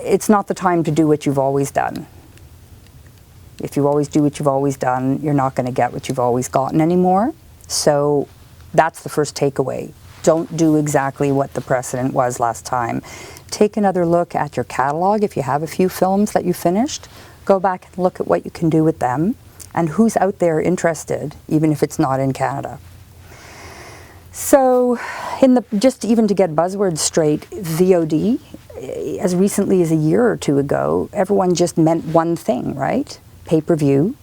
it's not the time to do what you've always done. If you always do what you've always done, you're not going to get what you've always gotten anymore. So that's the first takeaway. Don't do exactly what the precedent was last time. Take another look at your catalog. If you have a few films that you finished, go back and look at what you can do with them and who's out there interested, even if it's not in Canada. So, just even to get buzzwords straight, VOD, as recently as a year or two ago, everyone just meant one thing, right? Pay-per-view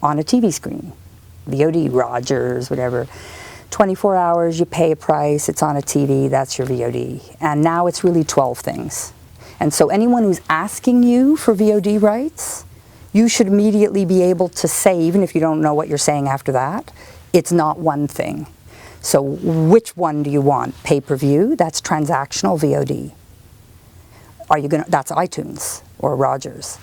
on a TV screen. VOD, Rogers, whatever. 24 hours, you pay a price, it's on a TV, that's your VOD. And now it's really 12 things. And so anyone who's asking you for VOD rights, you should immediately be able to say, even if you don't know what you're saying after that, it's not one thing. So which one do you want? Pay-per-view, that's transactional VOD. That's iTunes or Rogers.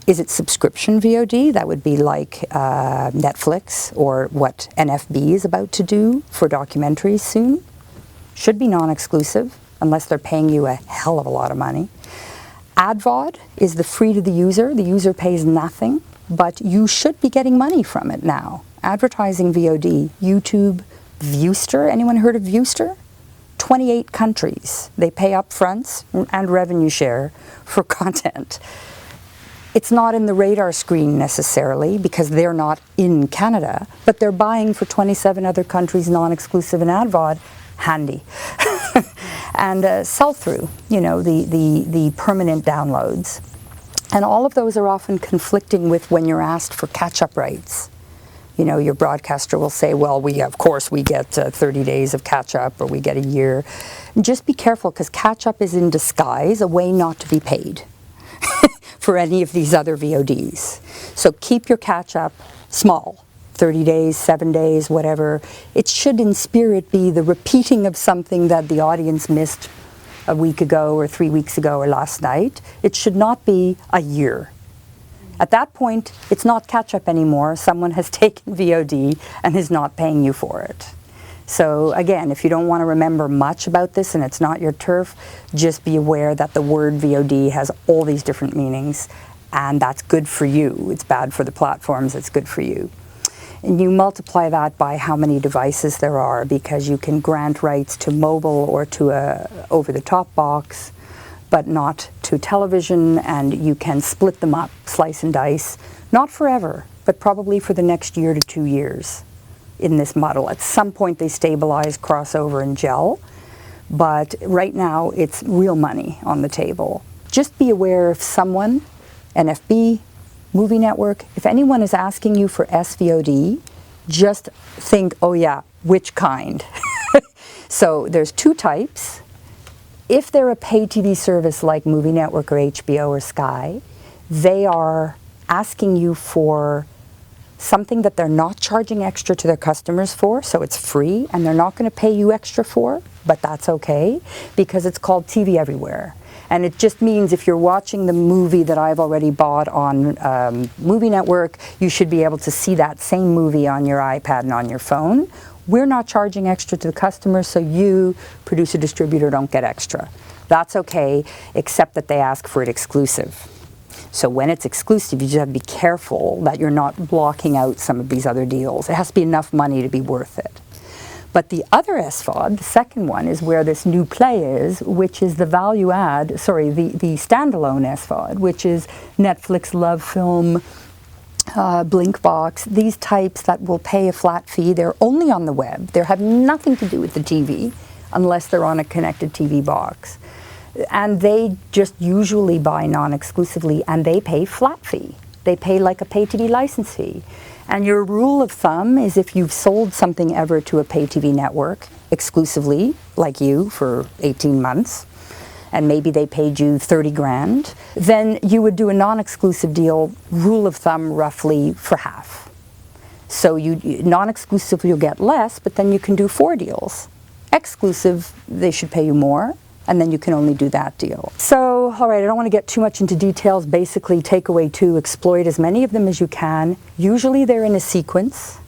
Is it subscription VOD? That would be like Netflix or what NFB is about to do for documentaries soon. Should be non-exclusive unless they're paying you a hell of a lot of money. AdVOD is the free to the user. The user pays nothing, but you should be getting money from it now. Advertising VOD, YouTube, Viewster. Anyone heard of Viewster? 28 countries. They pay upfronts and revenue share for content. It's not in the radar screen necessarily because they're not in Canada, but they're buying for 27 other countries, non-exclusive and AdVOD. Handy. And sell-through, the permanent downloads. And all of those are often conflicting with when you're asked for catch-up rights. Your broadcaster will say, well, we get 30 days of catch-up or we get a year. And just be careful because catch-up is in disguise a way not to be paid for any of these other VODs. So keep your catch-up small, 30 days, 7 days, whatever. It should in spirit be the repeating of something that the audience missed a week ago or 3 weeks ago or last night. It should not be a year. At that point, it's not catch-up anymore. Someone has taken VOD and is not paying you for it. So again, if you don't want to remember much about this and it's not your turf, just be aware that the word VOD has all these different meanings, and that's good for you. It's bad for the platforms, it's good for you. And you multiply that by how many devices there are, because you can grant rights to mobile or to a over-the-top box, but not to television, and you can split them up, slice and dice, not forever, but probably for the next year to 2 years in this model. At some point they stabilize, crossover, and gel, but right now it's real money on the table. Just be aware if someone, NFB, Movie Network, if anyone is asking you for SVOD, just think, oh yeah, which kind? So there's two types. If they're a pay TV service like Movie Network or HBO or Sky, they are asking you for something that they're not charging extra to their customers for, so it's free, and they're not going to pay you extra for, but that's okay, because it's called TV Everywhere. And it just means if you're watching the movie that I've already bought on Movie Network, you should be able to see that same movie on your iPad and on your phone. We're not charging extra to the customer, so you, producer, distributor, don't get extra. That's okay, except that they ask for it exclusive. So when it's exclusive, you just have to be careful that you're not blocking out some of these other deals. It has to be enough money to be worth it. But the other SVOD, the second one, is where this new play is, which is the value add, the standalone SVOD, which is Netflix, Love Film, Blinkbox, these types that will pay a flat fee. They're only on the web. They have nothing to do with the TV unless they're on a connected TV box. And they just usually buy non-exclusively, and they pay flat fee. They pay like a pay TV license fee. And your rule of thumb is if you've sold something ever to a pay TV network exclusively, like you, for 18 months, and maybe they paid you 30 grand, then you would do a non-exclusive deal, rule of thumb, roughly for half. So non-exclusive, you'll get less, but then you can do 4 deals. Exclusive, they should pay you more, and then you can only do that deal. So, all right, I don't want to get too much into details. Basically, takeaway 2, exploit as many of them as you can. Usually they're in a sequence,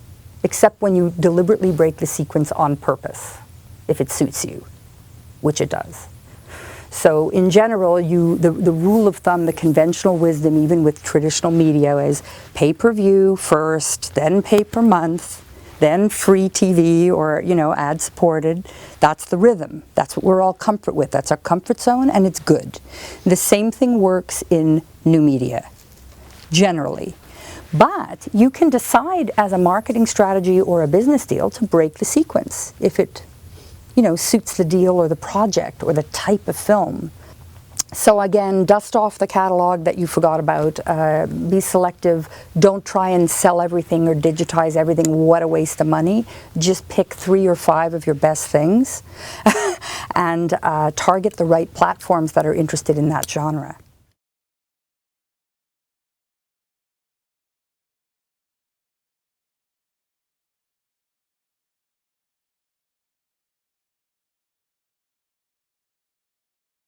except when you deliberately break the sequence on purpose, if it suits you, which it does. So in general, the rule of thumb, the conventional wisdom, even with traditional media, is pay-per-view first, then pay-per-month, then free TV or, ad-supported. That's the rhythm. That's what we're all comfort with. That's our comfort zone, and it's good. The same thing works in new media, generally. But you can decide as a marketing strategy or a business deal to break the sequence if it, suits the deal or the project or the type of film. So again, dust off the catalog that you forgot about, be selective, don't try and sell everything or digitize everything, what a waste of money. Just pick 3 or 5 of your best things and target the right platforms that are interested in that genre.